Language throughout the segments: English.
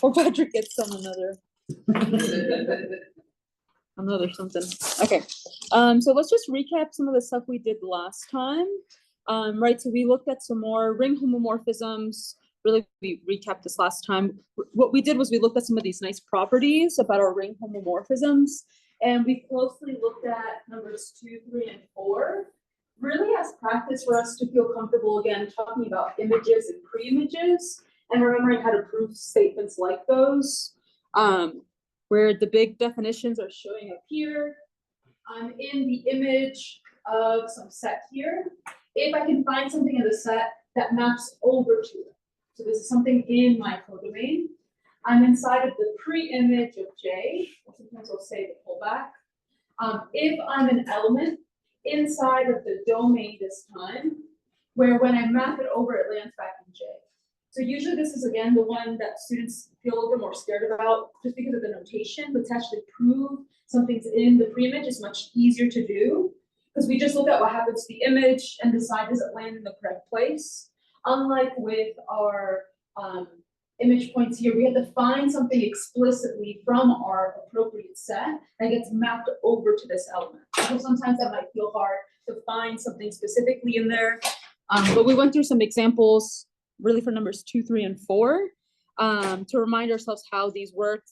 before Patrick gets some another something. Okay, so let's just recap some of the stuff we did last time. Right, so we looked at some more ring homomorphisms. Really, we recapped this last time. What we did was we looked at some of these nice properties about our ring homomorphisms, and we closely looked at numbers 2, 3, and 4, really as practice for us to feel comfortable again talking about images and pre-images, and remembering how to prove statements like those, where the big definitions are showing up here. I'm in the image of some set here. If I can find something in the set that maps over to it, so this is something in my codomain, I'm inside of the pre-image of J, or sometimes we'll say the pullback. If I'm an element inside of the domain this time, where when I map it over, it lands back in J. So usually this is, again, the one that students feel a little bit more scared about just because of the notation, but to actually prove something's in the pre-image is much easier to do because we just look at what happens to the image and decide does it land in the correct place. Unlike with our image points here, we have to find something explicitly from our appropriate set that gets mapped over to this element. So sometimes that might feel hard to find something specifically in there, but we went through some examples really for numbers 2, 3, and 4 to remind ourselves how these work.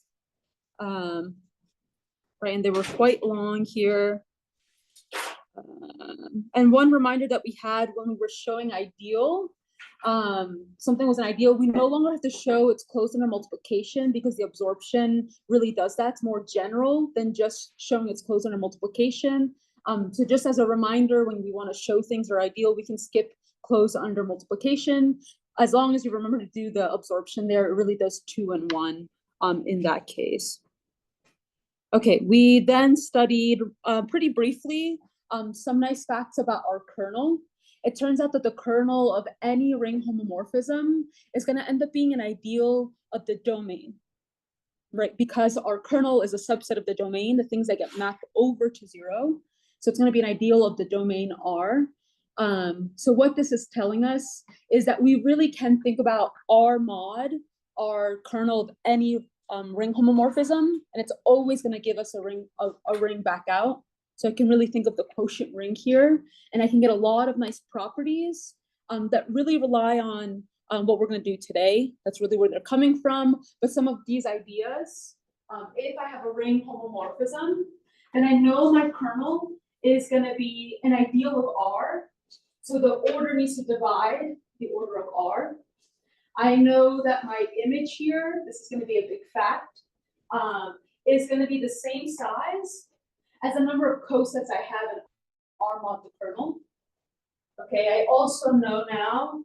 Right, and they were quite long here. And one reminder that we had when we were showing ideal, something was an ideal, we no longer have to show it's closed under multiplication because the absorption really does that. It's more general than just showing it's closed under multiplication. So just as a reminder, when we want to show things are ideal, we can skip close under multiplication. As long as you remember to do the absorption there, it really does 2 and 1 in that case. Okay, we then studied pretty briefly some nice facts about our kernel. It turns out that the kernel of any ring homomorphism is going to end up being an ideal of the domain, right? Because our kernel is a subset of the domain, the things that get mapped over to 0. So it's going to be an ideal of the domain R. So what this is telling us is that we really can think about R mod, our kernel of any ring homomorphism, and it's always going to give us a ring back out. So I can really think of the quotient ring here, and I can get a lot of nice properties that really rely on what we're going to do today. That's really where they're coming from. But some of these ideas, if I have a ring homomorphism, then I know my kernel is going to be an ideal of R. So the order needs to divide the order of R. I know that my image here, this is going to be a big fact, is going to be the same size as the number of cosets I have in R mod the kernel. Okay, I also know now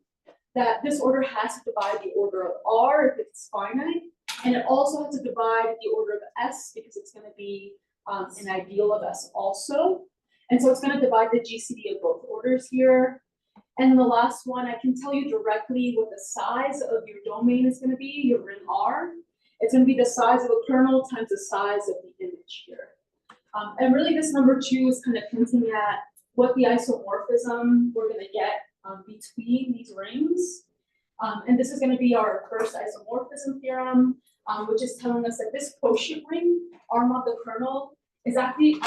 that this order has to divide the order of R if it's finite, and it also has to divide the order of S because it's going to be an ideal of S also. And so it's going to divide the GCD of both orders here. And the last one, I can tell you directly what the size of your domain is going to be, your ring R. It's going to be the size of a kernel times the size of the image here. And really this number 2 is kind of hinting at what the isomorphism we're going to get between these rings. And this is going to be our first isomorphism theorem, which is telling us that this quotient ring, R mod the kernel, is actually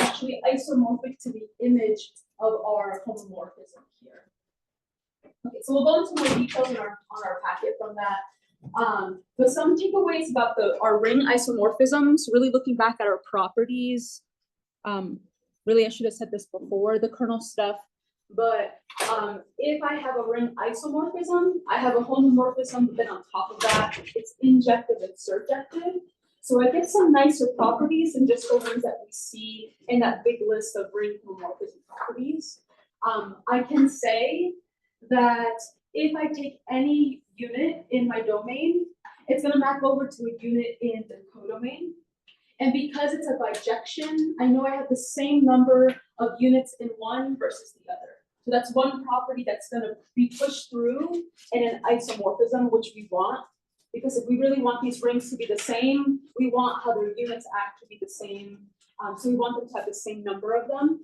isomorphic to the image of our homomorphism here. Okay, so we'll go into more details on our packet from that. But some takeaways about our ring isomorphisms, really looking back at our properties. Really, I should have said this before the kernel stuff, but if I have a ring isomorphism, I have a homomorphism, but then on top of that, it's injective and surjective. So I get some nicer properties than just the ones that we see in that big list of ring homomorphism properties. I can say that if I take any unit in my domain, it's going to map over to a unit in the codomain. And because it's a bijection, I know I have the same number of units in one versus the other. So that's one property that's going to be pushed through in an isomorphism, which we want. Because if we really want these rings to be the same, we want how their units act to be the same. So we want them to have the same number of them.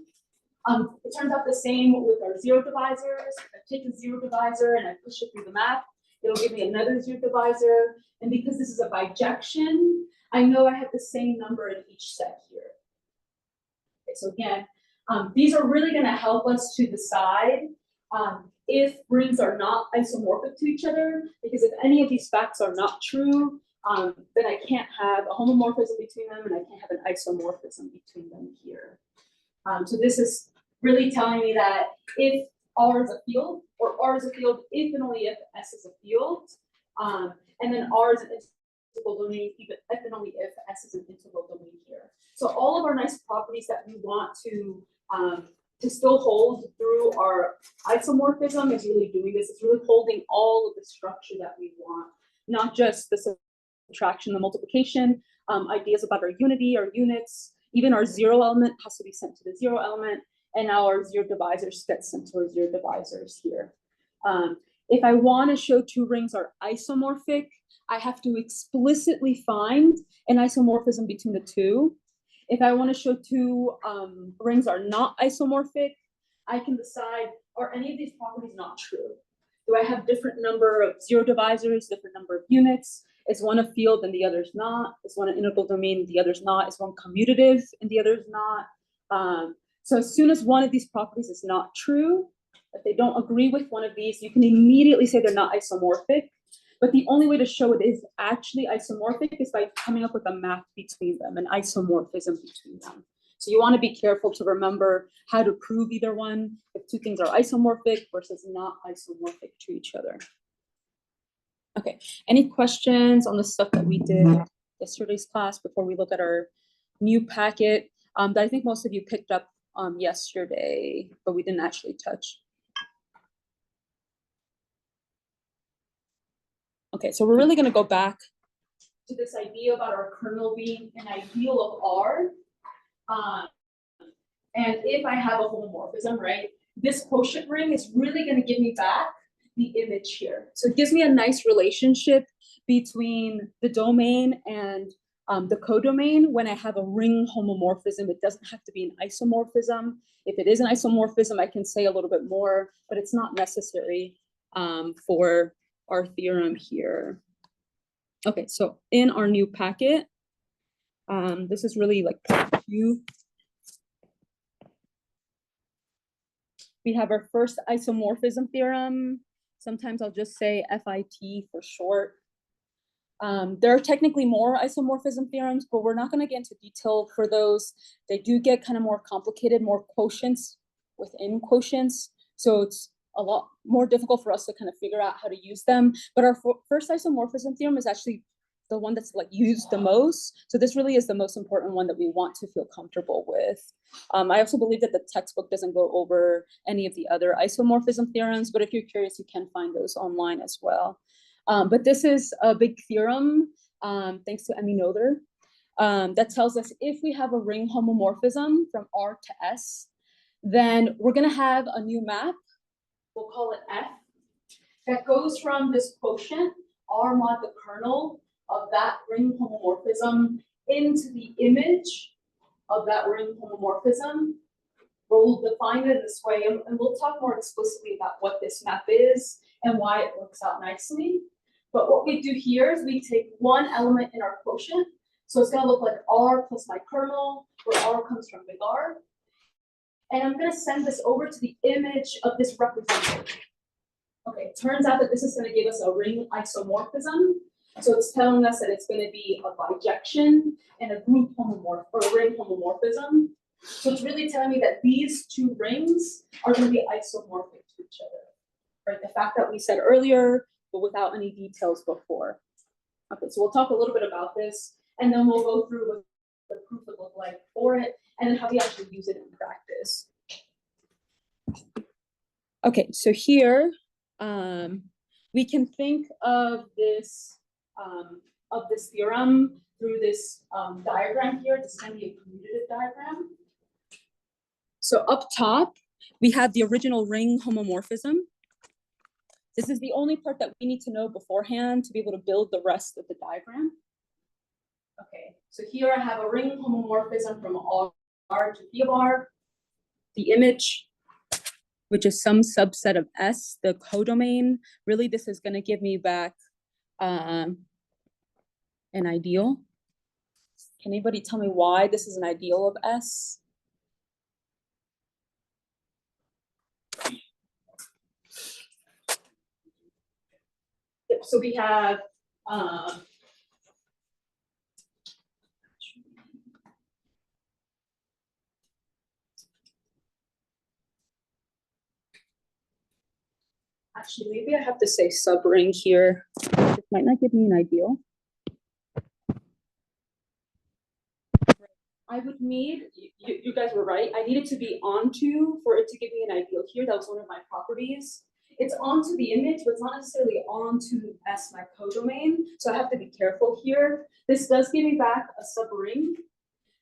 It turns out the same with our 0 divisors. If I take a 0 divisor and I push it through the map, It'll give me another zero divisor. And because this is a bijection, I know I have the same number in each set here. Okay, so again, these are really going to help us to decide if rings are not isomorphic to each other, because if any of these facts are not true, then I can't have a homomorphism between them, and I can't have an isomorphism between them here. So this is really telling me that if R is a field, or R is a field if and only if S is a field, and then R is an integral domain if and only if S is an integral domain here. So all of our nice properties that we want to still hold through our isomorphism is really doing this. It's really holding all of the structure that we want, not just the subtraction, the multiplication, ideas about our unity, our units, even our zero element has to be sent to the zero element, and now our zero divisors get sent to our zero divisors here. If I want to show two rings are isomorphic, I have to explicitly find an isomorphism between the two. If I want to show two rings are not isomorphic, I can decide, are any of these properties not true? Do I have different number of zero divisors, different number of units? Is one a field and the other's not? Is one an integral domain and the other's not? Is one commutative and the other's not? So as soon as one of these properties is not true, if they don't agree with one of these, you can immediately say they're not isomorphic. But the only way to show it is actually isomorphic is by coming up with a map between them, an isomorphism between them. So you want to be careful to remember how to prove either one, if two things are isomorphic versus not isomorphic to each other. Okay, any questions on the stuff that we did yesterday's class before we look at our new packet that I think most of you picked up yesterday, but we didn't actually touch? Okay, so we're really going to go back to this idea about our kernel being an ideal of R. And if I have a homomorphism, right, this quotient ring is really going to give me back the image here. So it gives me a nice relationship between the domain and the codomain when I have a ring homomorphism. It doesn't have to be an isomorphism. If it is an isomorphism, I can say a little bit more, but it's not necessary for our theorem here. Okay, so in our new packet, this is really like part 2. We have our first isomorphism theorem. Sometimes I'll just say FIT for short. There are technically more isomorphism theorems, but we're not going to get into detail for those. They do get kind of more complicated, more quotients within quotients. So it's a lot more difficult for us to kind of figure out how to use them. But our first isomorphism theorem is actually the one that's like used the most. So this really is the most important one that we want to feel comfortable with. I also believe that the textbook doesn't go over any of the other isomorphism theorems, but if you're curious, you can find those online as well. But this is a big theorem, thanks to Emmy Noether, that tells us if we have a ring homomorphism from R to S, then we're going to have a new map. We'll call it F, that goes from this quotient, R mod the kernel of that ring homomorphism, into the image of that ring homomorphism. We'll define it this way, and we'll talk more explicitly about what this map is and why it works out nicely. But what we do here is we take one element in our quotient. So it's going to look like R plus my kernel, where R comes from big R. And I'm going to send this over to the image of this representative. Okay, it turns out that this is going to give us a ring isomorphism. So it's telling us that it's going to be a bijection and a group homomorph or a ring homomorphism. So it's really telling me that these two rings are going to be isomorphic to each other. Right? The fact that we said earlier, but without any details before. Okay, so we'll talk a little bit about this, and then we'll go through what the proof would look like for it, and then how we actually use it in practice. Okay, so here we can think of this theorem through this diagram here. This is going to be a commutative diagram. So up top, we have the original ring homomorphism. This is the only part that we need to know beforehand to be able to build the rest of the diagram. Okay, so here I have a ring homomorphism from R to P of R. The image which is some subset of S, the codomain. Really, this is going to give me back an ideal. Can anybody tell me why this is an ideal of S? So we have actually, maybe I have to say subring here. This might not give me an ideal. I would need, you guys were right, I needed to be onto for it to give me an ideal here. That was one of my properties. It's onto the image, but it's not necessarily onto S, my codomain. So I have to be careful here. This does give me back a subring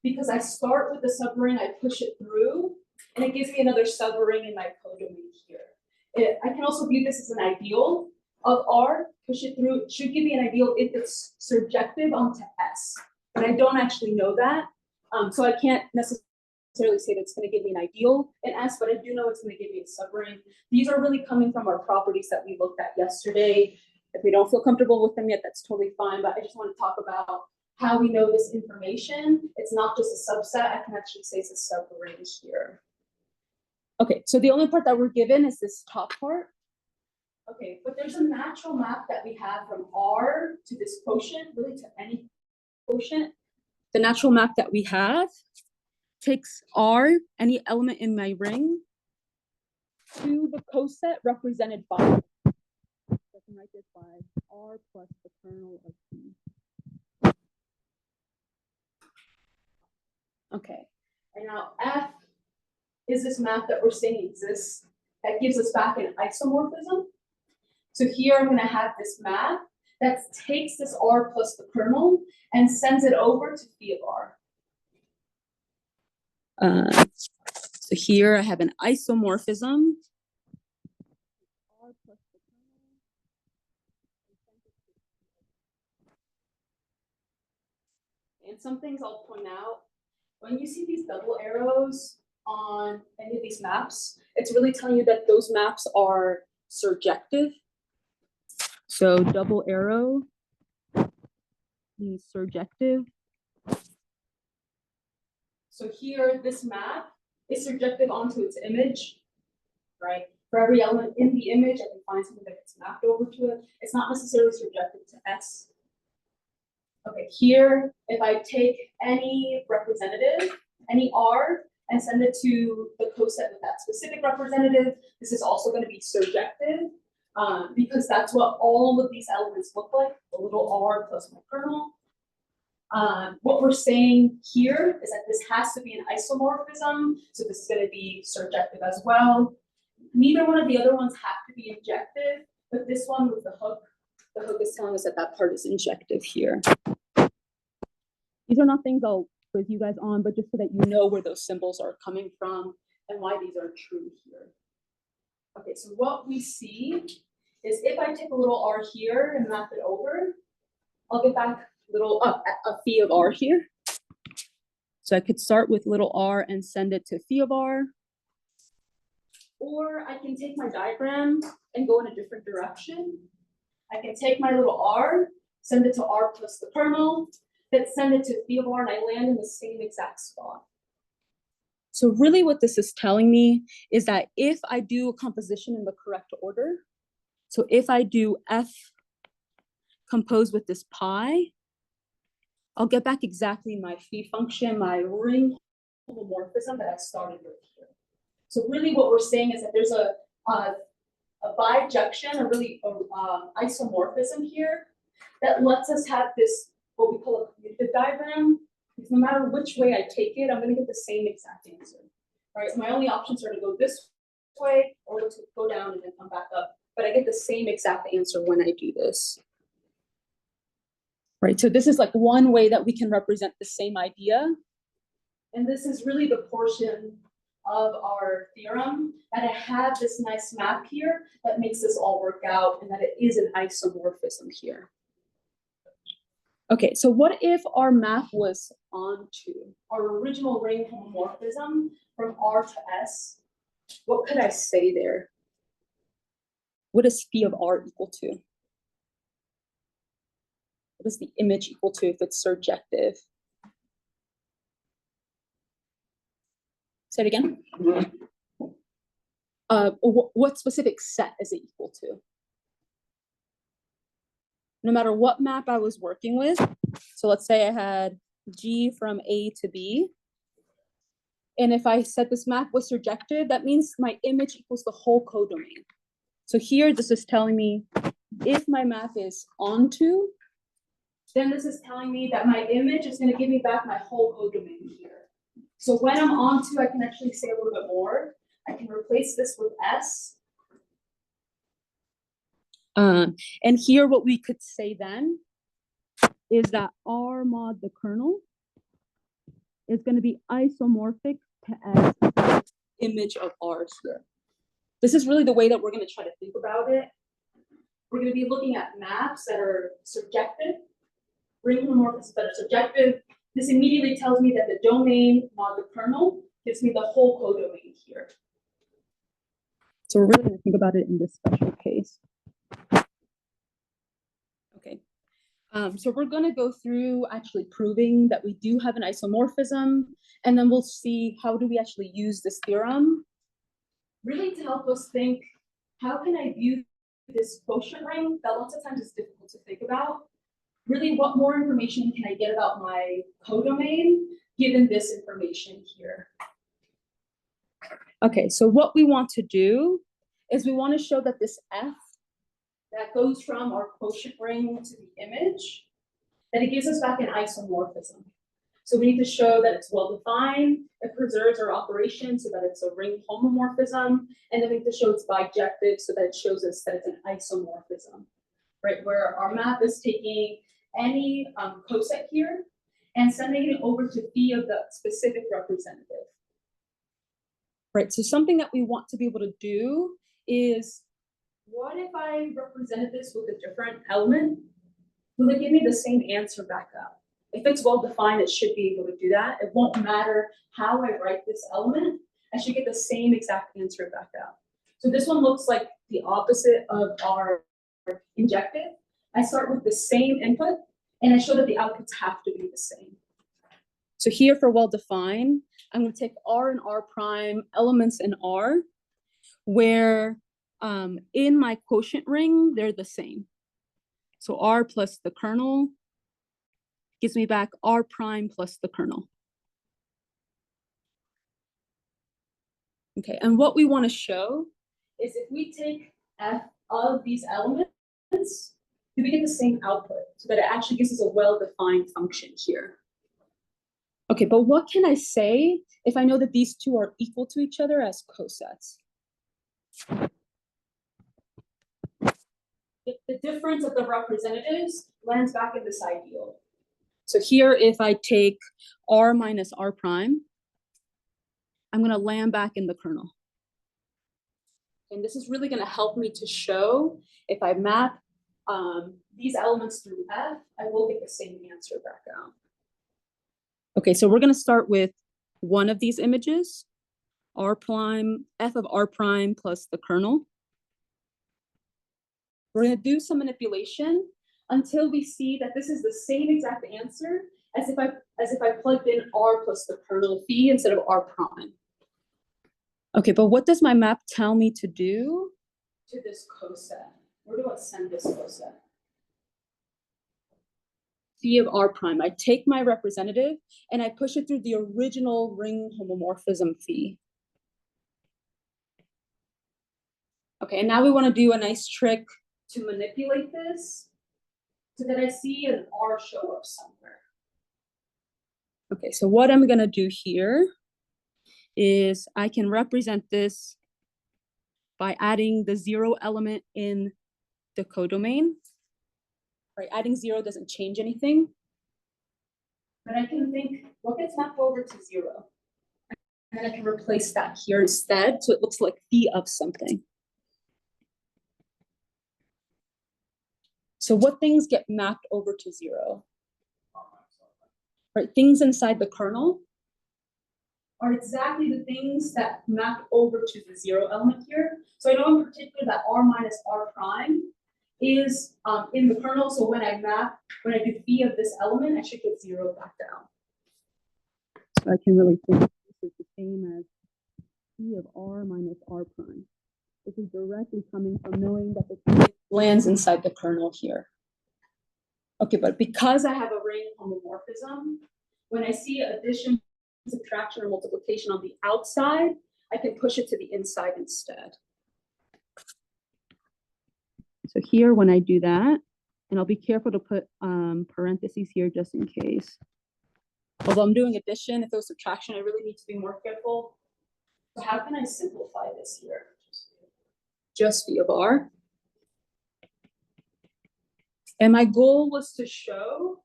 because I start with the subring, I push it through, and it gives me another subring in my codomain here. I can also view this as an ideal of R, push it through. It should give me an ideal if it's surjective onto S, but I don't actually know that. So I can't necessarily say that it's going to give me an ideal in S, but I do know it's going to give me a subring. These are really coming from our properties that we looked at yesterday. If we don't feel comfortable with them yet, that's totally fine, but I just want to talk about how we know this information. It's not just a subset. I can actually say it's a subring here. Okay, so the only part that we're given is this top part. Okay, but there's a natural map that we have from R to this quotient, really to any quotient. The natural map that we have takes R, any element in my ring, to the coset represented by, I can write this by R plus the kernel of P. Okay, and now F is this map that we're saying exists that gives us back an isomorphism. So here I'm going to have this map that takes this R plus the kernel and sends it over to phi of R. So here I have an isomorphism. R plus the kernel. And some things I'll point out. When you see these double arrows on any of these maps, it's really telling you that those maps are surjective. So double arrow means surjective. So here, this map is surjective onto its image, right? For every element in the image, I can find something that gets mapped over to it. It's not necessarily surjective to S. Okay, here, if I take any representative, any R, and send it to the coset with that specific representative, this is also going to be surjective. Because that's what all of these elements look like, a little R plus my kernel. What we're saying here is that this has to be an isomorphism, so this is going to be surjective as well. Neither one of the other ones have to be injective, but this one with the hook is telling us that that part is injective here. These are not things I'll quiz you guys on, but just so that you know where those symbols are coming from and why these are true here. Okay, so what we see is if I take a little R here and map it over, I'll get back little a phi of R here. So I could start with little r and send it to phi of R. Or I can take my diagram and go in a different direction. I can take my little r, send it to R plus the kernel, then send it to phi of R, and I land in the same exact spot. So really what this is telling me is that if I do a composition in the correct order, so if I do F composed with this pi, I'll get back exactly my phi function, my ring homomorphism that I started with here. So really what we're saying is that there's a bijection, a really isomorphism here that lets us have this, what we call a commutative diagram. Because no matter which way I take it, I'm going to get the same exact answer. Right? My only options are to go this way or to go down and then come back up. But I get the same exact answer when I do this. Right, so this is like one way that we can represent the same idea. And this is really the portion of our theorem that I have this nice map here that makes this all work out and that it is an isomorphism here. Okay, so what if our map was onto our original ring homomorphism from R to S? What could I say there? What is phi of R equal to? What is the image equal to if it's surjective? Say it again. What specific set is it equal to? No matter what map I was working with, so let's say I had G from A to B, and if I said this map was surjected, that means my image equals the whole codomain. So here, this is telling me if my map is onto, then this is telling me that my image is going to give me back my whole codomain here. So when I'm onto, I can actually say a little bit more. I can replace this with S. And here what we could say then is that R mod the kernel is going to be isomorphic to S image of R here. This is really the way that we're going to try to think about it. We're going to be looking at maps that are surjective, ring homomorphisms that are surjective. This immediately tells me that the domain mod the kernel gives me the whole codomain here. So we're really going to think about it in this special case. Okay. So we're going to go through actually proving that we do have an isomorphism, and then we'll see how do we actually use this theorem, really to help us think, how can I view this quotient ring that lots of times is difficult to think about? Really, what more information can I get about my codomain given this information here? Okay, so what we want to do is we want to show that this F that goes from our quotient ring to the image, that it gives us back an isomorphism. So we need to show that it's well-defined, it preserves our operation so that it's a ring homomorphism, and then we need to show it's bijective so that it shows us that it's an isomorphism, right? Where our map is taking any coset here and sending it over to phi of the specific representative. Right, so something that we want to be able to do is, what if I represented this with a different element? Will it give me the same answer back up? If it's well-defined, it should be able to do that. It won't matter how I write this element, I should get the same exact answer back out. So this one looks like the opposite of our injective. I start with the same input, and I show that the outputs have to be the same. So here for well-defined, I'm going to take R and R prime elements in R, where in my quotient ring, they're the same. So R plus the kernel gives me back R prime plus the kernel. Okay, and what we want to show is if we take F of these elements, do we get the same output so that it actually gives us a well-defined function here? Okay, but what can I say if I know that these two are equal to each other as cosets? If the difference of the representatives lands back in this ideal. So here, if I take R minus R prime, I'm going to land back in the kernel. And this is really going to help me to show if I map these elements through F, I will get the same answer back out. Okay, so we're going to start with one of these images, R prime, F of R prime plus the kernel. We're going to do some manipulation until we see that this is the same exact answer as if I plugged in R plus the kernel phi instead of R prime. Okay, but what does my map tell me to do to this coset? Where do I send this coset? Phi of R prime. I take my representative and I push it through the original ring homomorphism phi. Okay, and now we want to do a nice trick to manipulate this so that I see an R show up somewhere. Okay, so what I'm going to do here is I can represent this by adding the 0 element in the codomain. Right, adding 0 doesn't change anything. But I can think, what gets mapped over to 0? And then I can replace that here instead, so it looks like phi of something. So what things get mapped over to 0? Right, things inside the kernel. are exactly the things that map over to the 0 element here. So I know in particular that R minus R prime is in the kernel. So when I do phi of this element, I should get 0 back down. So I can really think this is the same as phi of R minus R prime. This is directly coming from knowing that the phi lands inside the kernel here. Okay, but because I have a ring homomorphism, when I see addition, subtraction, or multiplication on the outside, I can push it to the inside instead. So here, when I do that, and I'll be careful to put parentheses here just in case. Although I'm doing addition, if it was subtraction, I really need to be more careful. So how can I simplify this here? Just phi of R. And my goal was to show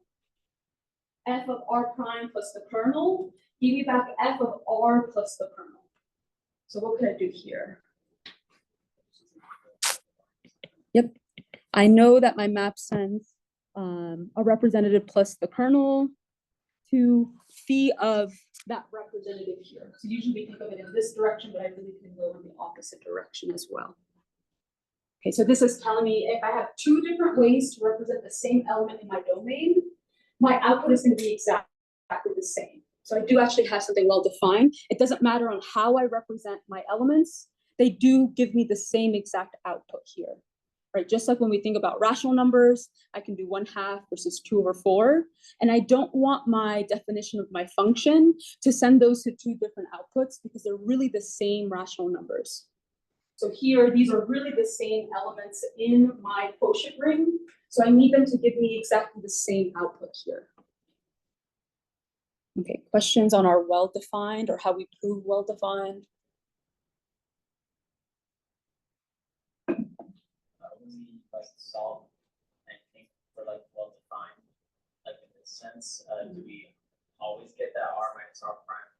f of R prime plus the kernel, give me back f of R plus the kernel. So what could I do here? Yep. I know that my map sends a representative plus the kernel to phi of that representative here. So usually we think of it in this direction, but I really can go in the opposite direction as well. Okay, so this is telling me if I have two different ways to represent the same element in my domain, my output is going to be exactly the same. So I do actually have something well defined. It doesn't matter on how I represent my elements. They do give me the same exact output here, right? Just like when we think about rational numbers, I can do 1/2 versus 2/4. And I don't want my definition of my function to send those to two different outputs because they're really the same rational numbers. So here, these are really the same elements in my quotient ring. So I need them to give me exactly the same output here. Okay, questions on our well-defined or how we prove well-defined? When we like solve anything for like well-defined, like in this sense, do we always get that R minus R prime?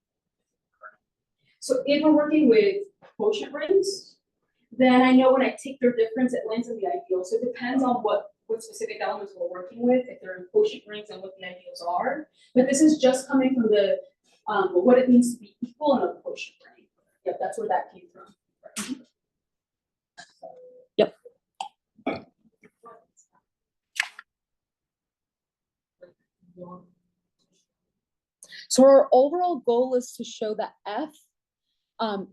So if we're working with quotient rings, then I know when I take their difference, it lands in the ideal. So it depends on what specific elements we're working with, if they're in quotient rings and what the ideals are. But this is just coming from the what it means to be equal in a quotient ring. Yep, that's where that came from. Yep. So our overall goal is to show that F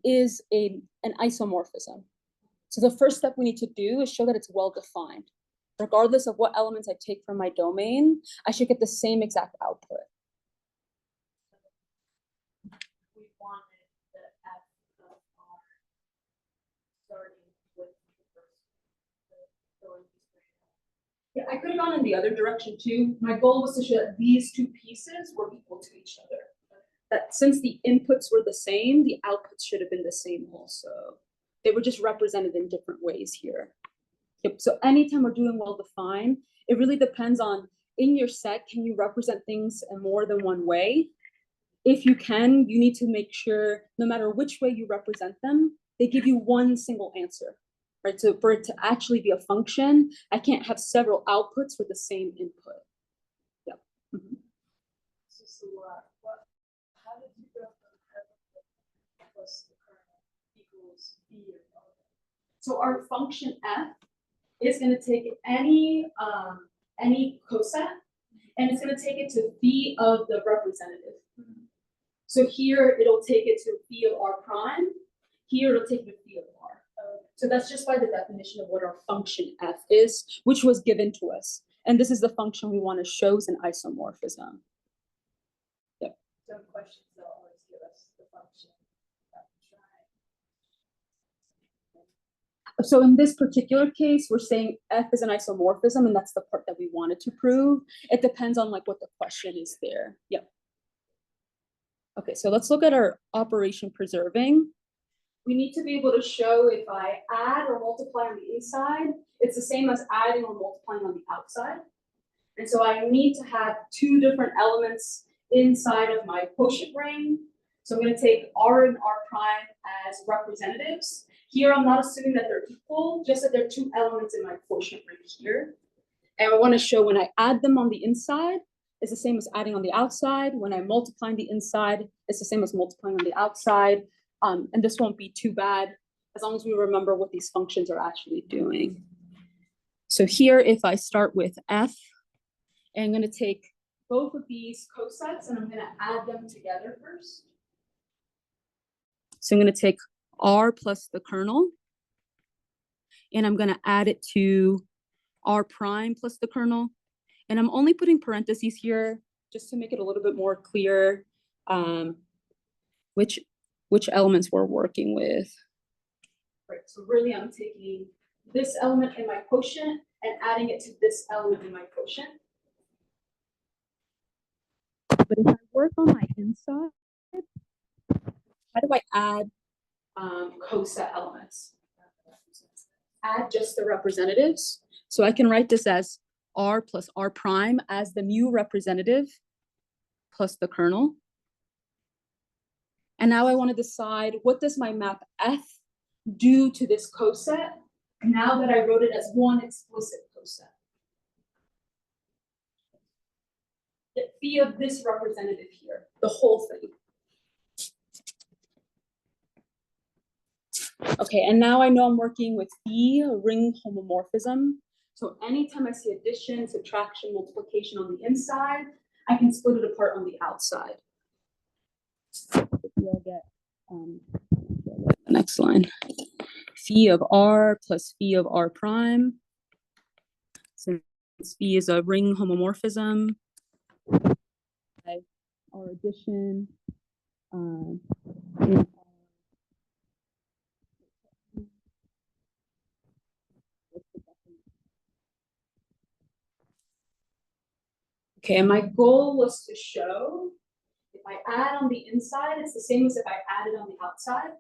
is an isomorphism. So the first step we need to do is show that it's well defined. Regardless of what elements I take from my domain, I should get the same exact output. We wanted the F of R starting with the first. Yeah, I could have gone in the other direction too. My goal was to show that these two pieces were equal to each other. That since the inputs were the same, the outputs should have been the same also. They were just represented in different ways here. Yep. So anytime we're doing well-defined, it really depends on, in your set, can you represent things in more than one way? If you can, you need to make sure, no matter which way you represent them, they give you one single answer, right? So for it to actually be a function, I can't have several outputs for the same input. Yep. Mm-hmm. So how did you go from F plus the kernel equals B of R? So our function F is going to take any coset, and it's going to take it to phi of the representative. Mm-hmm. So here it'll take it to phi of R prime. Here it'll take it to phi of R. So that's just by the definition of what our function F is, which was given to us. And this is the function we want to show as an isomorphism. Yep. Some questions they'll always give us the function. So in this particular case, we're saying F is an isomorphism, and that's the part that we wanted to prove. It depends on like what the question is there. Yep. Okay, so let's look at our operation preserving. We need to be able to show if I add or multiply on the inside, it's the same as adding or multiplying on the outside. And so I need to have two different elements inside of my quotient ring. So I'm going to take R and R prime as representatives. Here, I'm not assuming that they're equal, just that they're two elements in my quotient ring here. And I want to show when I add them on the inside, is the same as adding on the outside. When I'm multiplying the inside, it's the same as multiplying on the outside. And this won't be too bad as long as we remember what these functions are actually doing. So here, if I start with f, and I'm going to take both of these cosets and I'm going to add them together first. So I'm going to take r plus the kernel, and I'm going to add it to r prime plus the kernel. And I'm only putting parentheses here just to make it a little bit more clear which elements we're working with. Right, so really I'm taking this element in my quotient and adding it to this element in my quotient. But if I work on my inside, how do I add coset elements? Add just the representatives. So I can write this as r plus r prime as the mu representative plus the kernel. And now I want to decide, what does my map F do to this coset now that I wrote it as one explicit coset? The phi of this representative here, the whole thing. Okay, and now I know I'm working with phi ring homomorphism. So anytime I see addition, subtraction, multiplication on the inside, I can split it apart on the outside. You'll get the next line. Phi of r plus phi of r prime. Since phi is a ring homomorphism, our addition okay, and my goal was to show if I add on the inside, it's the same as if I added on the outside.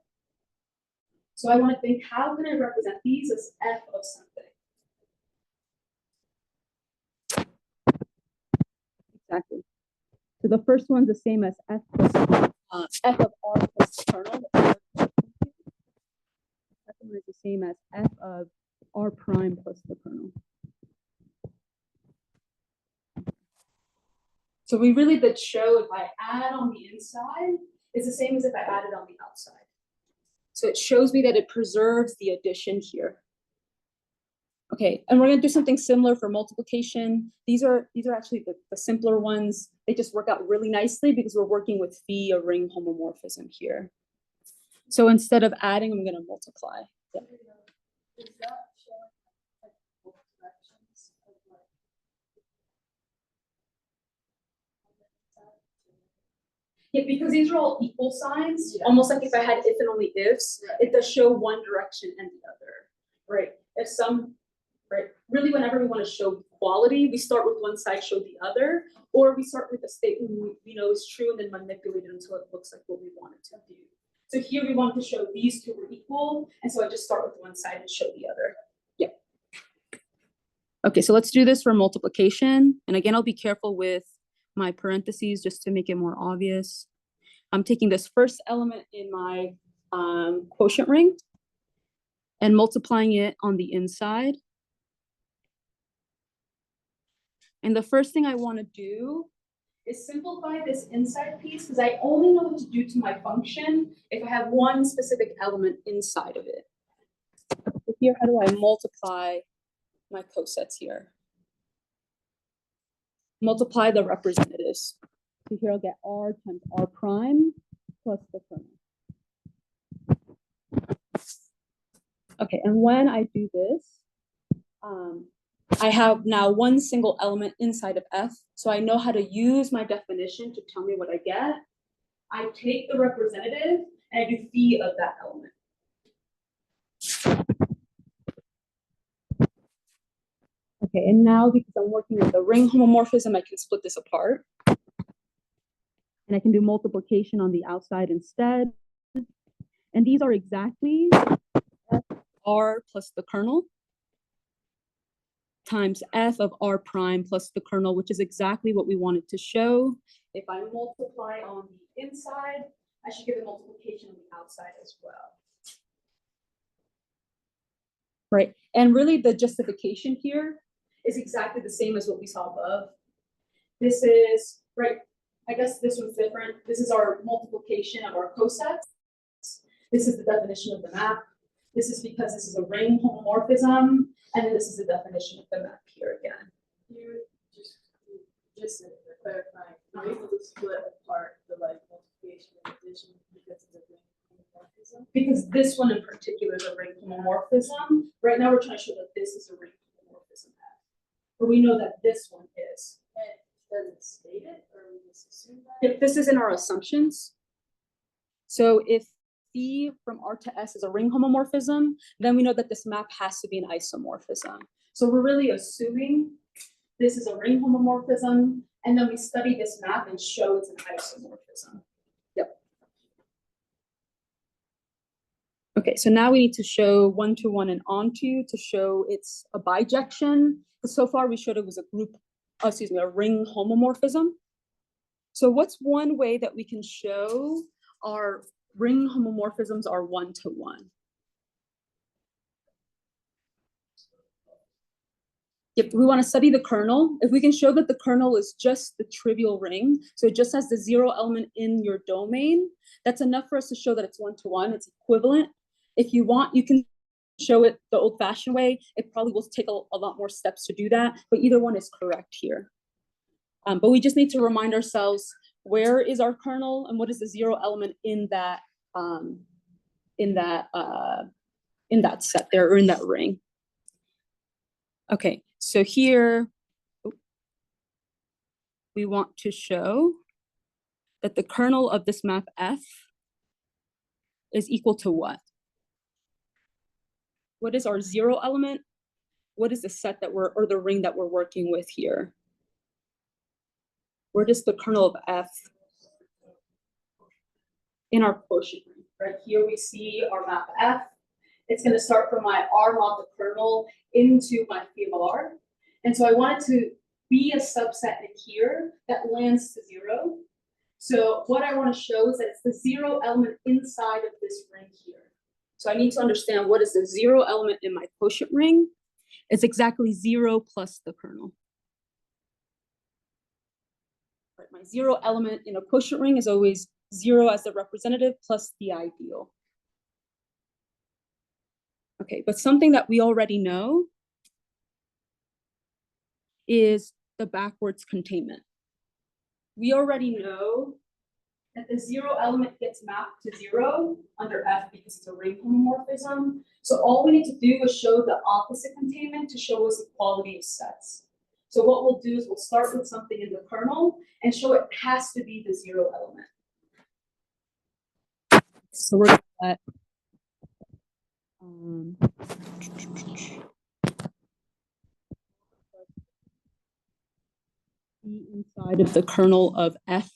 So I want to think, how can I represent these as f of something? Exactly. So the first one's the same as f plus f of r plus the kernel. The second one is the same as f of r prime plus the kernel. So we really did show if I add on the inside, it's the same as if I added on the outside. So it shows me that it preserves the addition here. Okay, and we're going to do something similar for multiplication. These are actually the simpler ones. They just work out really nicely because we're working with phi, a ring homomorphism here. So instead of adding, I'm going to multiply. Yeah. Is that showing like both directions of like Yeah, because these are all equal signs, Yeah. almost like if I had if and only ifs, Right. it does show one direction and the other, right? If some, right, really whenever we want to show quality, we start with one side, show the other, or we start with a statement we know is true and then manipulate it until it looks like what we want it to do. So here we want to show these two are equal, and so I just start with one side and show the other. Yep. Okay, so let's do this for multiplication. And again, I'll be careful with my parentheses just to make it more obvious. I'm taking this first element in my quotient ring and multiplying it on the inside. And the first thing I want to do is simplify this inside piece because I only know what to do to my function if I have one specific element inside of it. So here, how do I multiply my cosets here? Multiply the representatives. So here I'll get r times r prime plus the kernel. Okay, and when I do this, I have now one single element inside of f, so I know how to use my definition to tell me what I get. I take the representative and I do phi of that element. Okay, and now because I'm working with the ring homomorphism, I can split this apart. And I can do multiplication on the outside instead. And these are exactly r plus the kernel times f of r prime plus the kernel, which is exactly what we wanted to show. If I multiply on the inside, I should get a multiplication on the outside as well. Right, and really the justification here is exactly the same as what we saw above. This is, right, I guess this one's different. This is our multiplication of our cosets. This is the definition of the map. This is because this is a ring homomorphism, and then this is the definition of the map here again. You just clarifying, are you able to split apart the like multiplication and addition because of the ring homomorphism? Because this one in particular is a ring homomorphism. Right now, we're trying to show that this is a ring homomorphism. But we know that this one is. And does it state it, or we just assume that? If this is in our assumptions. So if C from R to S is a ring homomorphism, then we know that this map has to be an isomorphism. So we're really assuming this is a ring homomorphism, and then we study this map and show it's an isomorphism. Yep. Okay, so now we need to show one-to-one and onto to show it's a bijection. Because so far we showed it was a group, a ring homomorphism. So what's one way that we can show our ring homomorphisms are one-to-one? If we want to study the kernel, if we can show that the kernel is just the trivial ring, so it just has the 0 element in your domain, that's enough for us to show that it's one-to-one, it's equivalent. If you want, you can show it the old-fashioned way. It probably will take a lot more steps to do that, but either one is correct here. But we just need to remind ourselves, where is our kernel and what is the 0 element in that set there, or in that ring. Okay, so here we want to show that the kernel of this map F is equal to what? What is our 0 element? What is the set that or the ring that we're working with here? Where does the kernel of F in our quotient ring? Right here we see our map F. It's going to start from my R mod the kernel into my phi of R. And so I want it to be a subset in here that lands to 0. So what I want to show is that it's the 0 element inside of this ring here. So I need to understand what is the 0 element in my quotient ring. It's exactly 0 plus the kernel. Right, my 0 element in a quotient ring is always 0 as the representative plus the ideal. Okay, but something that we already know is the backwards containment. We already know that the 0 element gets mapped to 0 under F because it's a ring homomorphism. So all we need to do is show the opposite containment to show us equality of sets. So what we'll do is we'll start with something in the kernel and show it has to be the 0 element. So we're at inside of the kernel of F.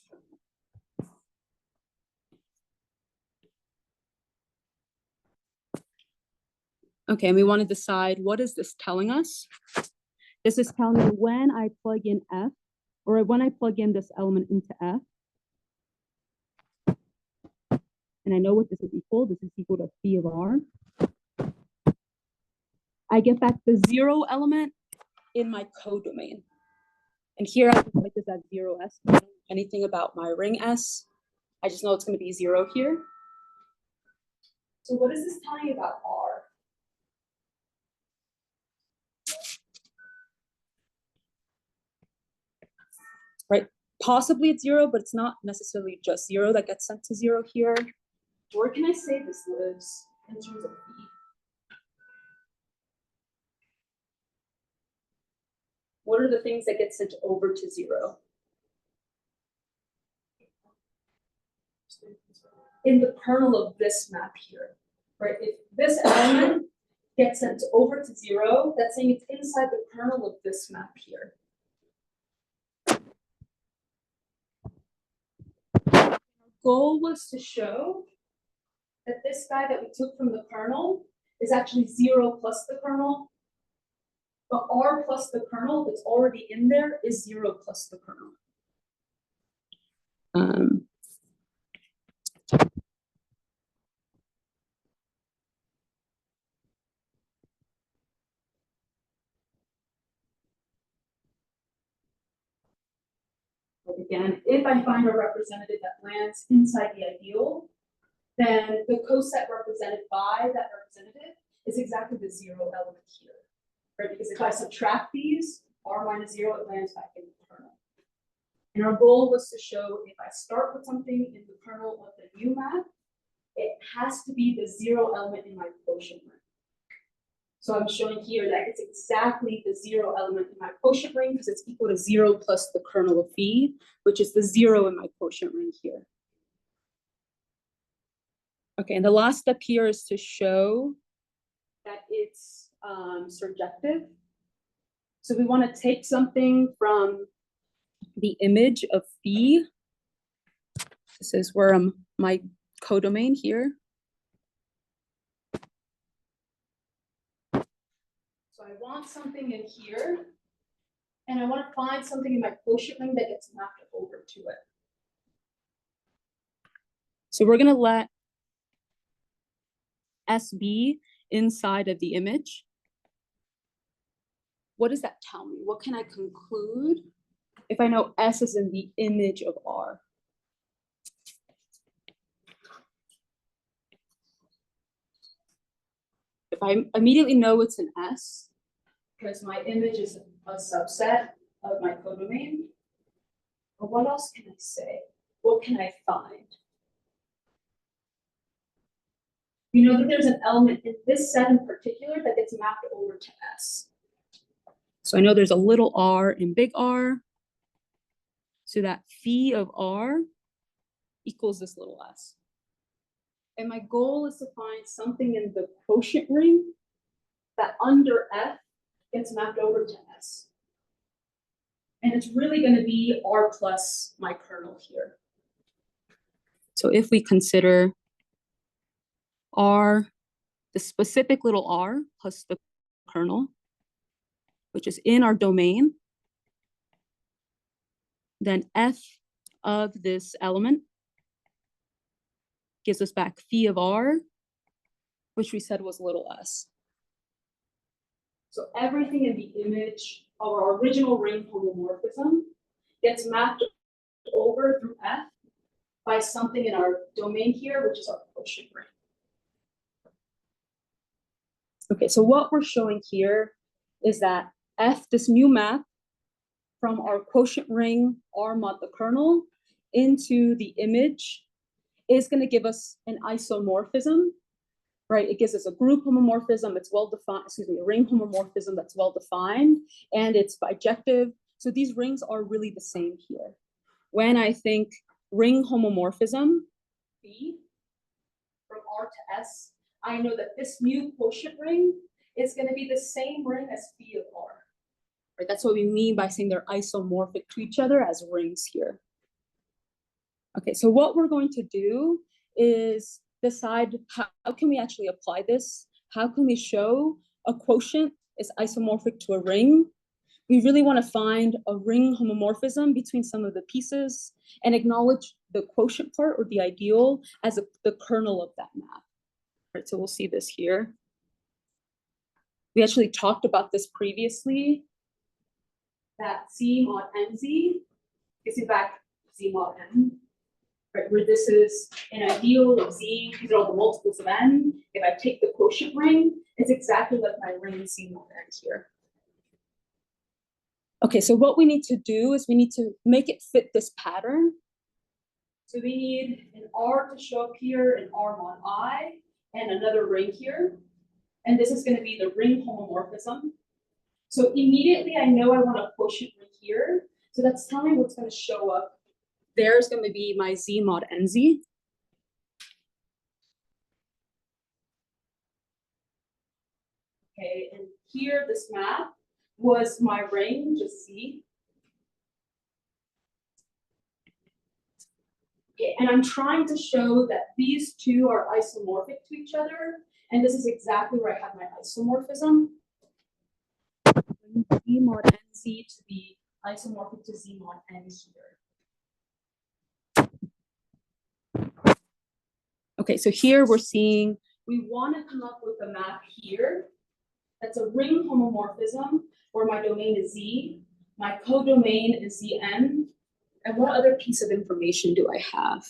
Okay, and we want to decide, what is this telling us? This is telling me when I plug in F, or when I plug in this element into F, and I know what this is equal. This is equal to phi of R. I get back the 0 element in my codomain. And here I can write this as 0s. I don't know anything about my ring S. I just know it's going to be 0 here. So what is this telling me about R? Right? Possibly it's 0, but it's not necessarily just 0 that gets sent to 0 here. Where can I say this lives in terms of phi? What are the things that get sent over to 0? In the kernel of this map here, right? If this element gets sent over to 0, that's saying it's inside the kernel of this map here. Our goal was to show that this guy that we took from the kernel is actually 0 plus the kernel. But R plus the kernel that's already in there is 0 plus the kernel. again, if I find a representative that lands inside the ideal, then the coset represented by that representative is exactly the 0 element here, right? Because if I subtract these, r minus 0, it lands back in the kernel. And our goal was to show if I start with something in the kernel of the new map, it has to be the 0 element in my quotient ring. So I'm showing here that it's exactly the 0 element in my quotient ring because it's equal to 0 plus the kernel of phi, which is the 0 in my quotient ring here. Okay, and the last step here is to show that it's surjective. So we want to take something from the image of phi. This is where my codomain here. So I want something in here, and I want to find something in my quotient ring that gets mapped over to it. So we're going to let S be inside of the image. What does that tell me? What can I conclude if I know S is in the image of R? If I immediately know it's an S, because my image is a subset of my codomain, but what else can I say? What can I find? You know that there's an element in this set in particular that gets mapped over to S. So I know there's a little r in big R. So that phi of R equals this little s. And my goal is to find something in the quotient ring that under F gets mapped over to S. And it's really going to be R plus my kernel here. So if we consider R, the specific little r plus the kernel, which is in our domain, then F of this element gives us back phi of R, which we said was little s. So everything in the image of our original ring homomorphism gets mapped over through F by something in our domain here, which is our quotient ring. Okay, so what we're showing here is that F, this new map from our quotient ring R mod the kernel into the image is going to give us an isomorphism, right? It gives us a group homomorphism, it's well-defined, a ring homomorphism that's well-defined, and it's bijective. So these rings are really the same here. When I think ring homomorphism, B, from R to S, I know that this new quotient ring is going to be the same ring as phi of R. Right? That's what we mean by saying they're isomorphic to each other as rings here. Okay, so what we're going to do is decide how can we actually apply this? How can we show a quotient is isomorphic to a ring? We really want to find a ring homomorphism between some of the pieces and acknowledge the quotient part or the ideal as the kernel of that map. Right, so we'll see this here. We actually talked about this previously, that Z mod NZ gives you back Z mod N, right, where this is an ideal of Z, these are all the multiples of N. If I take the quotient ring, it's exactly like my ring Z mod N here. Okay, so what we need to do is we need to make it fit this pattern. So we need an R to show up here, an R mod I, and another ring here. And this is going to be the ring homomorphism. So immediately I know I want a quotient ring here. So that's telling me what's going to show up. There's going to be my Z mod NZ. Okay, and here this map was my ring, just Z. Okay, and I'm trying to show that these two are isomorphic to each other. And this is exactly where I have my isomorphism. Z mod NZ to be isomorphic to Z mod N here. Okay, so here we're seeing we want to come up with a map here that's a ring homomorphism where my domain is Z, my codomain is Zn, And what other piece of information do I have?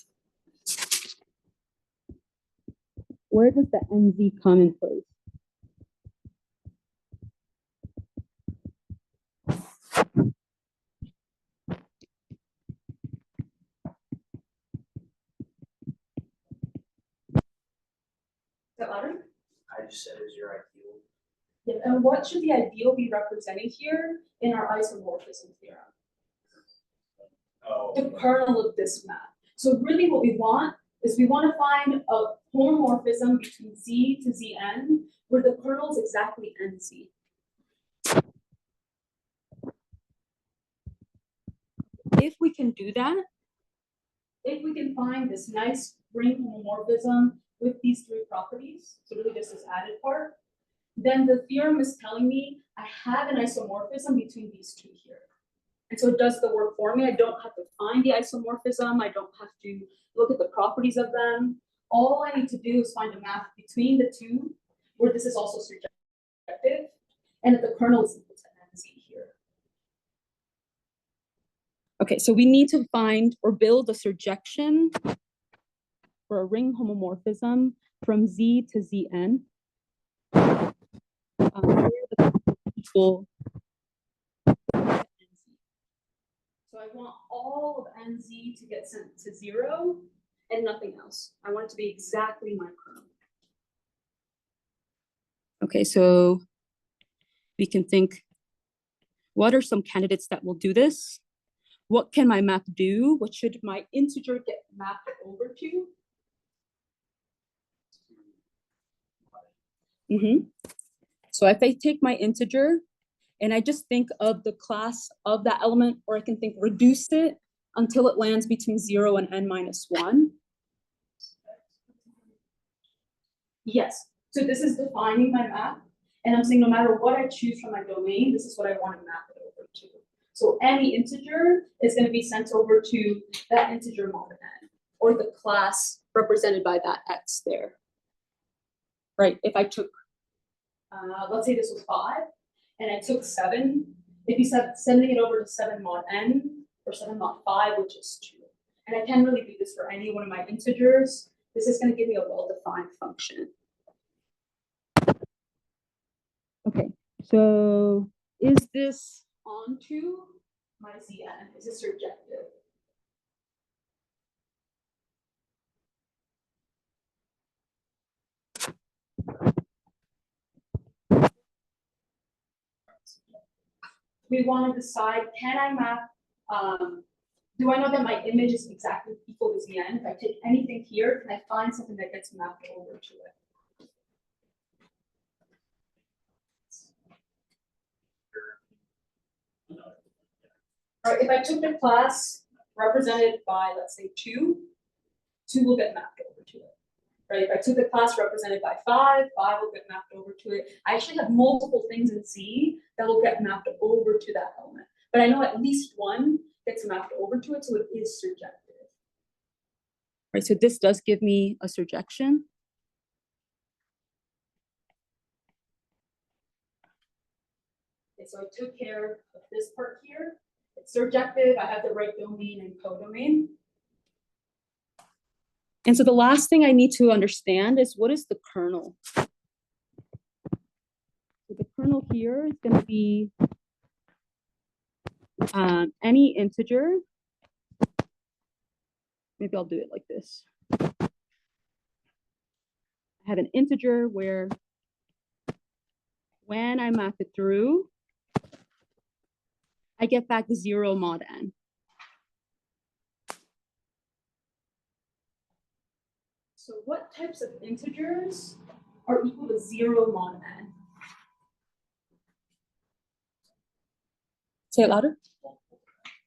Where does the NZ come in place? Is that louder? I just said is your ideal. Yeah, and what should the ideal be representing here in our isomorphism theorem? Oh. The kernel of this map. So really what we want is we want to find a homomorphism between Z to Zn where the kernel is exactly NZ. If we can do that, if we can find this nice ring homomorphism with these three properties, so really just this added part, then the theorem is telling me I have an isomorphism between these two here. And so it does the work for me. I don't have to find the isomorphism. I don't have to look at the properties of them. All I need to do is find a map between the two where this is also surjective and that the kernel is equal to NZ here. Okay, so we need to find or build a surjection for a ring homomorphism from Z to Zn. Where the equal NZ. So I want all of NZ to get sent to 0 and nothing else. I want it to be exactly my kernel. Okay, so we can think, what are some candidates that will do this? What can my map do? What should my integer get mapped over to? So if I take my integer and I just think of the class of that element, or I can think reduce it until it lands between 0 and n-1. Yes, so this is defining my map. And I'm saying no matter what I choose from my domain, this is what I want to map it over to. So any integer is going to be sent over to that integer mod n, or the class represented by that x there. Right, if I took, let's say this was 5, and I took 7, if you said sending it over to 7 mod n, or 7 mod 5, which is 2. And I can really do this for any one of my integers. This is going to give me a well-defined function. Okay, so is this onto my Zn? Is this surjective? We want to decide, can I map, do I know that my image is exactly equal to Zn? If I take anything here, can I find something that gets mapped over to it? All right, if I took the class represented by, let's say, 2, 2 will get mapped over to it. Right, if I took the class represented by 5, 5 will get mapped over to it. I actually have multiple things in Z that will get mapped over to that element. But I know at least one gets mapped over to it, so it is surjective. Right, so this does give me a surjection. Okay, so I took care of this part here. It's surjective, I have the right domain and codomain. And so the last thing I need to understand is what is the kernel? So the kernel here is going to be any integer. Maybe I'll do it like this. I have an integer where when I map it through, I get back 0 mod n. So what types of integers are equal to 0 mod n? Say it louder.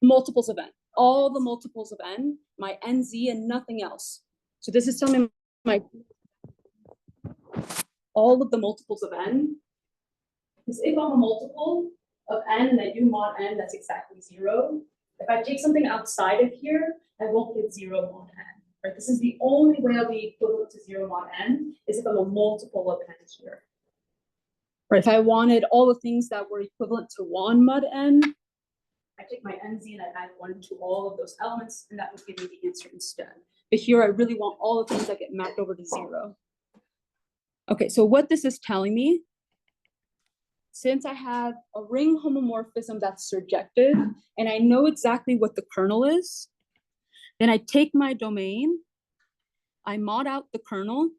Multiples of n. All the multiples of n, my nz and nothing else. So this is telling me my all of the multiples of n. Because if I'm a multiple of n and I do mod n, that's exactly 0. If I take something outside of here, I won't get 0 mod n. Right? This is the only way I'll be equivalent to 0 mod n is if I'm a multiple of n here. Right? If I wanted all the things that were equivalent to 1 mod n, I take my NZ and I add 1 to all of those elements, and that would give me the answer instead. But here I really want all of things that get mapped over to 0. Okay, so what this is telling me, since I have a ring homomorphism that's surjective, and I know exactly what the kernel is, then I take my domain, I mod out the kernel,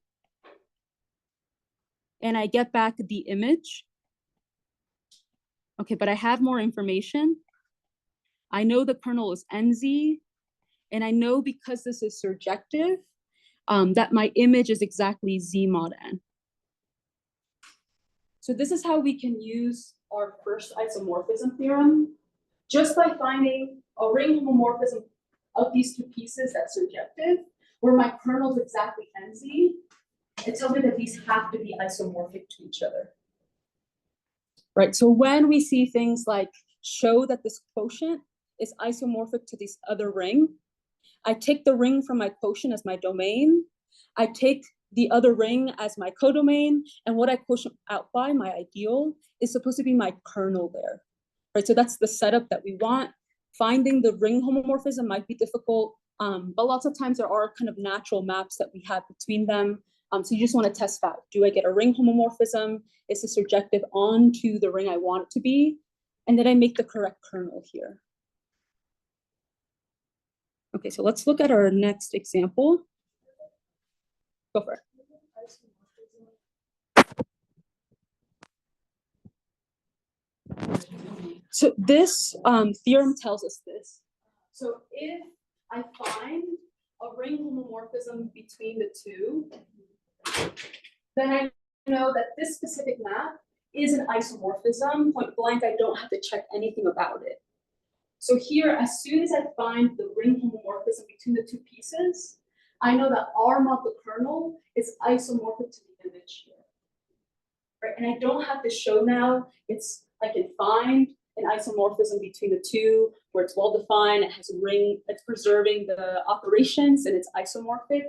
and I get back the image. Okay, but I have more information. I know the kernel is NZ, and I know because this is surjective, that my image is exactly Z mod N. So this is how we can use our first isomorphism theorem, just by finding a ring homomorphism of these 2 pieces that's surjective, where my kernel is exactly NZ. It tells me that these have to be isomorphic to each other. Right, so when we see things like show that this quotient is isomorphic to this other ring, I take the ring from my quotient as my domain, I take the other ring as my codomain, and what I quotient out by, my ideal, is supposed to be my kernel there. Right, so that's the setup that we want. Finding the ring homomorphism might be difficult, but lots of times there are kind of natural maps that we have between them. So you just want to test out. Do I get a ring homomorphism? Is this surjective onto the ring I want it to be? And then I make the correct kernel here. Okay, so let's look at our next example. Go for it. So this theorem tells us this. So if I find a ring homomorphism between the 2, then I know that this specific map is an isomorphism, point blank. I don't have to check anything about it. So here, as soon as I find the ring homomorphism between the 2 pieces, I know that R mod the kernel is isomorphic to the image here. Right, and I don't have to show now. I can find an isomorphism between the 2 where it's well defined, it has a ring, it's preserving the operations, and it's isomorphic.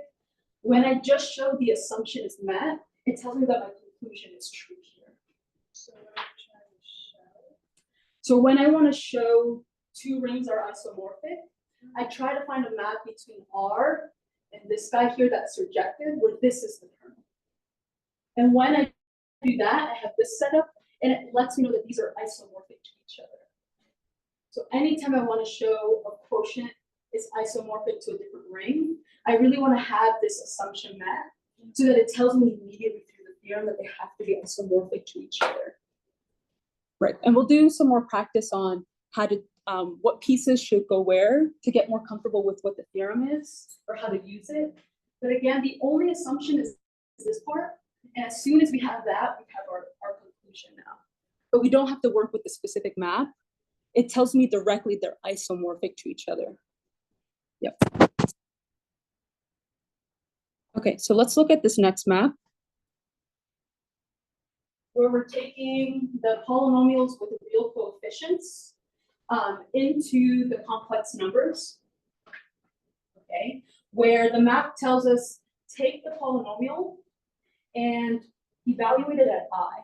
When I just show the assumption is met, it tells me that my conclusion is true here. So what I'm trying to show. So when I want to show 2 rings are isomorphic, I try to find a map between R and this guy here that's surjective, where this is the kernel. And when I do that, I have this setup, and it lets me know that these are isomorphic to each other. So anytime I want to show a quotient is isomorphic to a different ring, I really want to have this assumption met so that it tells me immediately through the theorem that they have to be isomorphic to each other. Right, and we'll do some more practice on how to, what pieces should go where to get more comfortable with what the theorem is or how to use it. But again, the only assumption is this part. And as soon as we have that, we have our conclusion now. But we don't have to work with the specific map. It tells me directly they're isomorphic to each other. Yep. Okay, so let's look at this next map, where we're taking the polynomials with the real coefficients into the complex numbers. Okay, where the map tells us take the polynomial and evaluate it at I.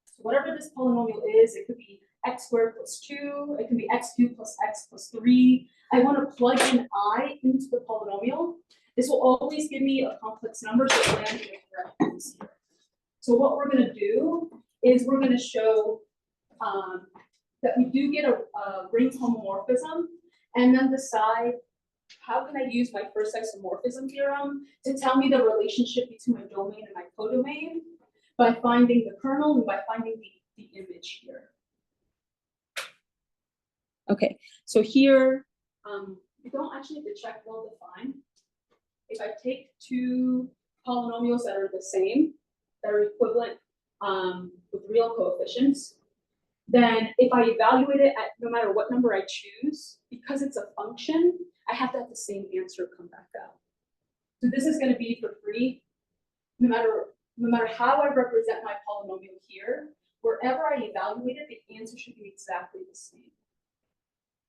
So whatever this polynomial is, it could be x squared plus 2, it can be x cubed plus x plus 3. I want to plug in I into the polynomial. This will always give me a complex number, so land in the correct place here. So what we're going to do is we're going to show that we do get a ring homomorphism, and then decide how can I use my first isomorphism theorem to tell me the relationship between my domain and my codomain by finding the kernel and by finding the image here. Okay, so here you don't actually have to check well defined. If I take 2 polynomials that are the same, that are equivalent with real coefficients, then if I evaluate it at no matter what number I choose, because it's a function, I have to have the same answer come back out. So this is going to be for free, no matter how I represent my polynomial here, wherever I evaluate it, the answer should be exactly the same.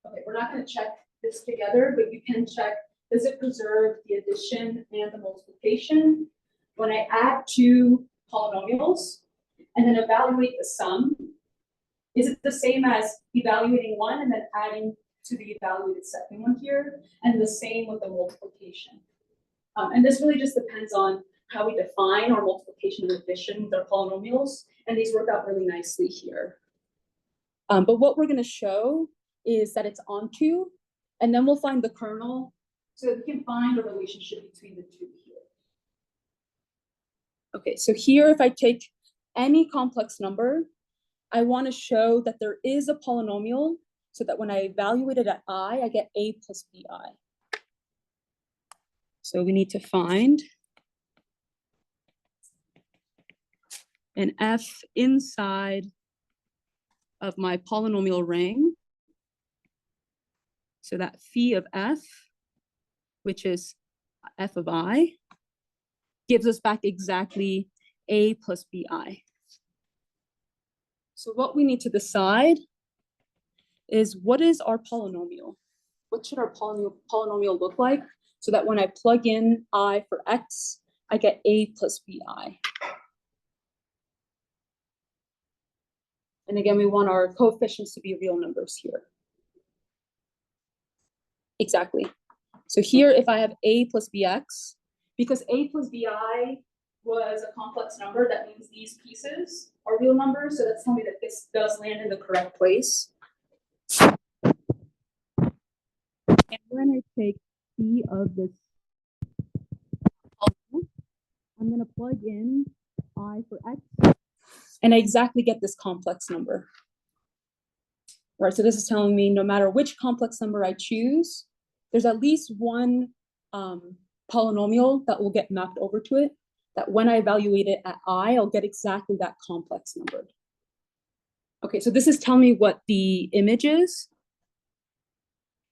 Okay, we're not going to check this together, but you can check, does it preserve the addition and the multiplication? When I add 2 polynomials and then evaluate the sum, is it the same as evaluating 1 and then adding to the evaluated second one here, and the same with the multiplication. And this really just depends on how we define our multiplication and addition with our polynomials, and these work out really nicely here. But what we're gonna show is that it's onto, and then we'll find the kernel so that we can find a relationship between the two here. Okay, so here if I take any complex number, I wanna show that there is a polynomial so that when I evaluate it at I get a plus bi. So we need to find an f inside of my polynomial ring. So that phi of f, which is f of I, gives us back exactly a plus bi. So what we need to decide is what is our polynomial? What should our polynomial look like so that when I plug in I for x, I get a plus bi. And again, we want our coefficients to be real numbers here. Exactly. So here, if I have a plus bx, because a plus bi was a complex number, that means these pieces are real numbers. So that's telling me that this does land in the correct place. And when I take c of this, I'm going to plug in I for x, and I exactly get this complex number. Right, so this is telling me no matter which complex number I choose, there's at least one polynomial that will get mapped over to it, that when I evaluate it at I, I'll get exactly that complex number. Okay, so this is telling me what the image is.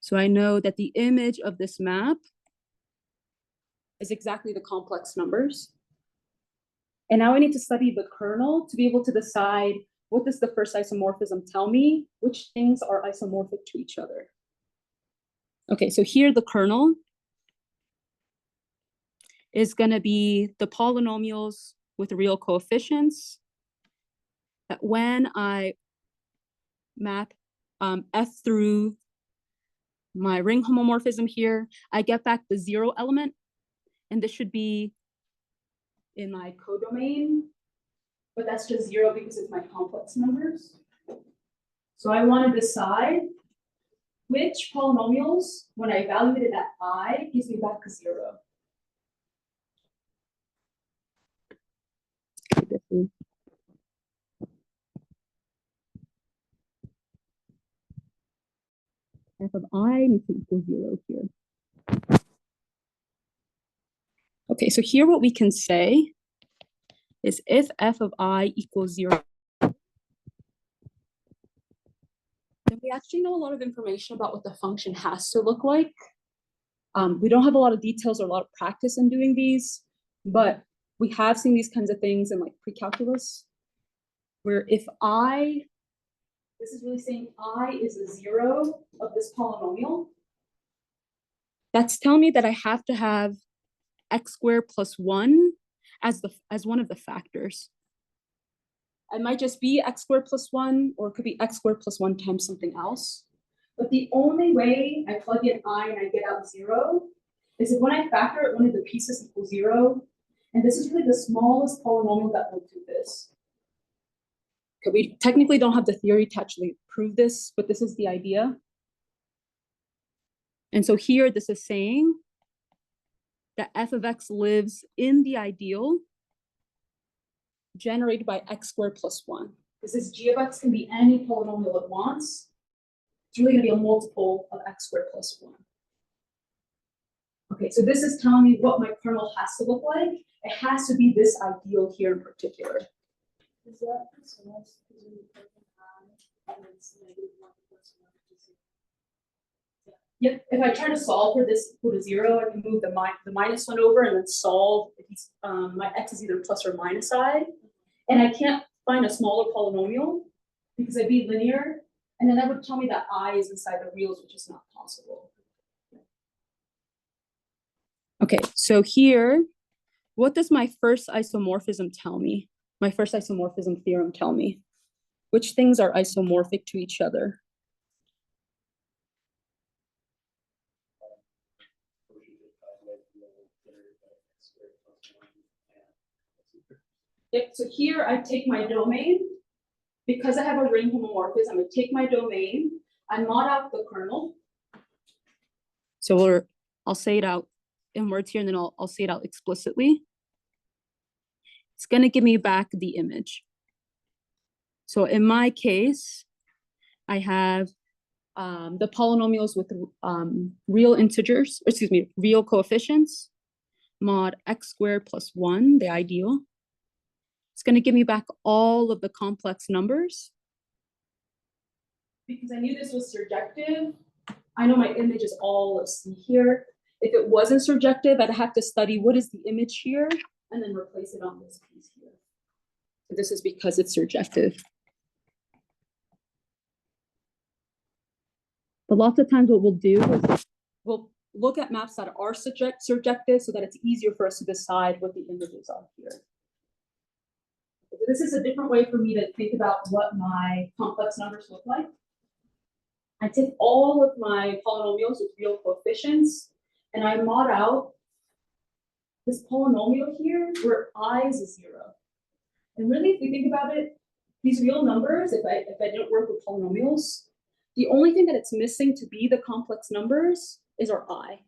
So I know that the image of this map is exactly the complex numbers. And now I need to study the kernel to be able to decide what does the first isomorphism tell me, which things are isomorphic to each other. Okay, so here the kernel is going to be the polynomials with real coefficients that when I map f through my ring homomorphism here, I get back the 0 element, and this should be in my codomain, but that's just 0 because it's my complex numbers. So I want to decide which polynomials, when I evaluate it at I, gives me back a 0. F of I needs to equal 0 here. Okay, so here what we can say is if f of I equals 0, then we actually know a lot of information about what the function has to look like. We don't have a lot of details or a lot of practice in doing these, but we have seen these kinds of things in like pre-calculus, where if I, this is really saying I is a 0 of this polynomial, that's telling me that I have to have x squared plus 1 as one of the factors. It might just be x squared plus 1, or it could be x squared plus 1 times something else. But the only way I plug in I and I get out 0 is if when I factor it, one of the pieces equals 0. And this is really the smallest polynomial that will do this. Okay, we technically don't have the theory to actually prove this, but this is the idea. And so here, this is saying that f of x lives in the ideal generated by x squared plus 1. Because this g of x can be any polynomial it wants. It's really going to be a multiple of x squared plus 1. Okay, so this is telling me what my kernel has to look like. It has to be this ideal here in particular. Is that so much because when you put an I and it's -1 plus 1 is 0? Yep, if I try to solve for this equal to 0, I can move the minus 1 over and then solve if my x is either plus or minus I. And I can't find a smaller polynomial because I'd be linear. And then that would tell me that I is inside the reals, which is not possible. Okay, so here, what does my first isomorphism tell me? My first isomorphism theorem tell me? Which things are isomorphic to each other? Yep, so here I take my domain. Because I have a ring homomorphism, I take my domain, I mod out the kernel. So I'll say it out in words here, and then I'll say it out explicitly. It's gonna give me back the image. So in my case, I have the polynomials with real integers, excuse me, real coefficients, mod x squared plus 1, the ideal. It's going to give me back all of the complex numbers. Because I knew this was surjective, I know my image is all of C here. If it wasn't surjective, I'd have to study what is the image here and then replace it on this piece here. So this is because it's surjective. But lots of times what we'll do is we'll look at maps that are surjective so that it's easier for us to decide what the images are here. This is a different way for me to think about what my complex numbers look like. I take all of my polynomials with real coefficients and I mod out this polynomial here where I is a 0. And really, if we think about it, these real numbers, if I don't work with polynomials, the only thing that it's missing to be the complex numbers is our I.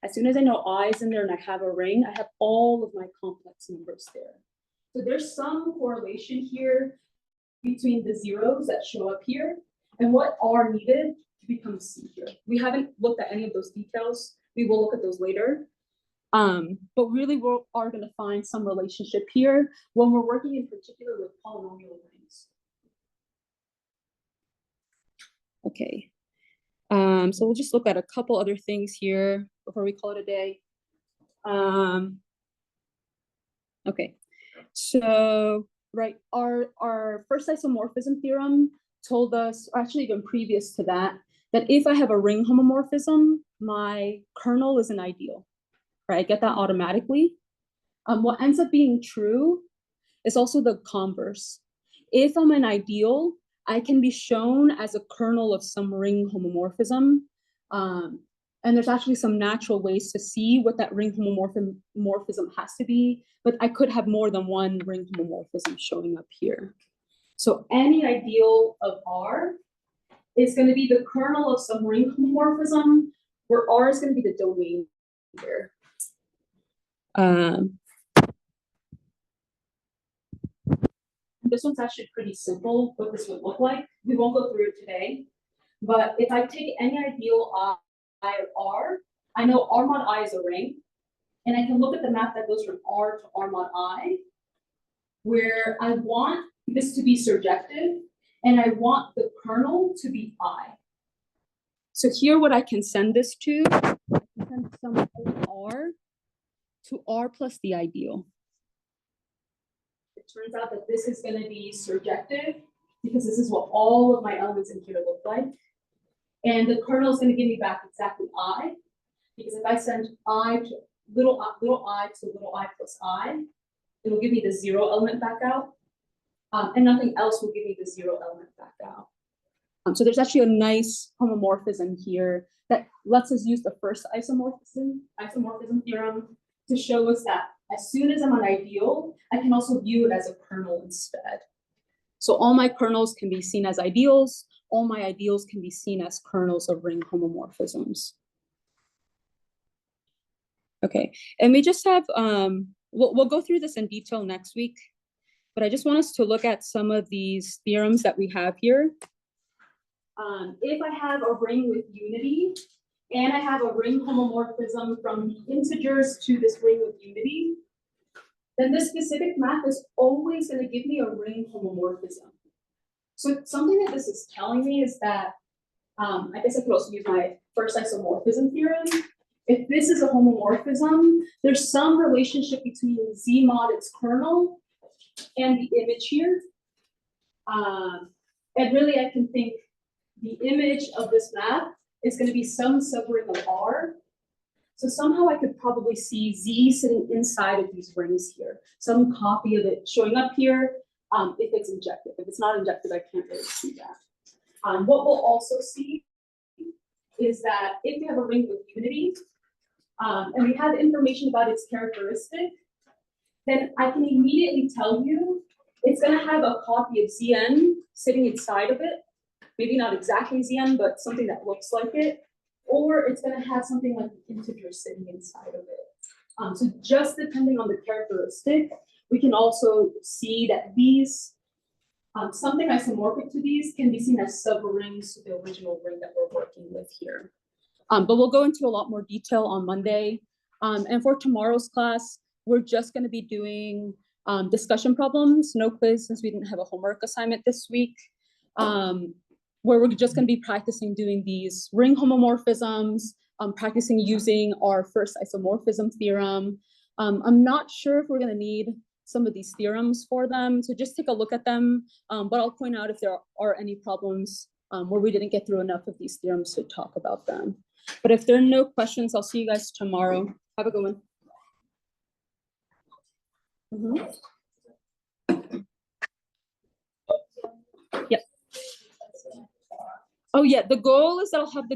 As soon as I know I is in there and I have a ring, I have all of my complex numbers there. So there's some correlation here between the zeros that show up here and what are needed to become C here. We haven't looked at any of those details. We will look at those later. But really we are going to find some relationship here when we're working in particular with polynomial rings. Okay. So we'll just look at a couple other things here before we call it a day. Okay. So, right, our first isomorphism theorem told us, or actually even previous to that, that if I have a ring homomorphism, my kernel is an ideal, right? I get that automatically. What ends up being true is also the converse. If I'm an ideal, I can be shown as a kernel of some ring homomorphism. And there's actually some natural ways to see what that ring homomorphism has to be, but I could have more than one ring homomorphism showing up here. So any ideal of R is going to be the kernel of some ring homomorphism, where R is going to be the domain here. This one's actually pretty simple, what this would look like. We won't go through it today, but if I take any ideal I of R, I know R mod I is a ring, and I can look at the map that goes from R to R mod I, where I want this to be surjective, and I want the kernel to be I. So here what I can send this to, I can send some R to R plus the ideal. It turns out that this is going to be surjective, because this is what all of my elements in here look like. And the kernel is going to give me back exactly I, because if I send I to little I to little I plus I, it'll give me the 0 element back out, and nothing else will give me the 0 element back out. So there's actually a nice homomorphism here that lets us use the first isomorphism theorem to show us that as soon as I'm an ideal, I can also view it as a kernel instead. So all my kernels can be seen as ideals. All my ideals can be seen as kernels of ring homomorphisms. Okay, and we just have, we'll go through this in detail next week, but I just want us to look at some of these theorems that we have here. If I have a ring with unity, and I have a ring homomorphism from the integers to this ring with unity, then this specific map is always going to give me a ring homomorphism. So something that this is telling me is that, I guess I could also use my first isomorphism theorem. If this is a homomorphism, there's some relationship between Z mod its kernel and the image here. And really I can think the image of this map is going to be some subring of R. So somehow I could probably see Z sitting inside of these rings here, some copy of it showing up here, if it's injected. If it's not injected, I can't really see that. What we'll also see is that if we have a ring with unity, and we have information about its characteristic, then I can immediately tell you it's gonna have a copy of Zn sitting inside of it. Maybe not exactly Zn, but something that looks like it. Or it's gonna have something like an integer sitting inside of it. So just depending on the characteristic, we can also see that these, something isomorphic to these can be seen as subrings to the original ring that we're working with here. But we'll go into a lot more detail on Monday. And for tomorrow's class, we're just gonna be doing discussion problems, no quiz since we didn't have a homework assignment this week. Where we're just gonna be practicing doing these ring homomorphisms, practicing using our first isomorphism theorem. I'm not sure if we're gonna need some of these theorems for them, so just take a look at them. But I'll point out if there are any problems where we didn't get through enough of these theorems to talk about them. But if there are no questions, I'll see you guys tomorrow. Have a good one. Yep. Oh yeah, the goal is that I'll have the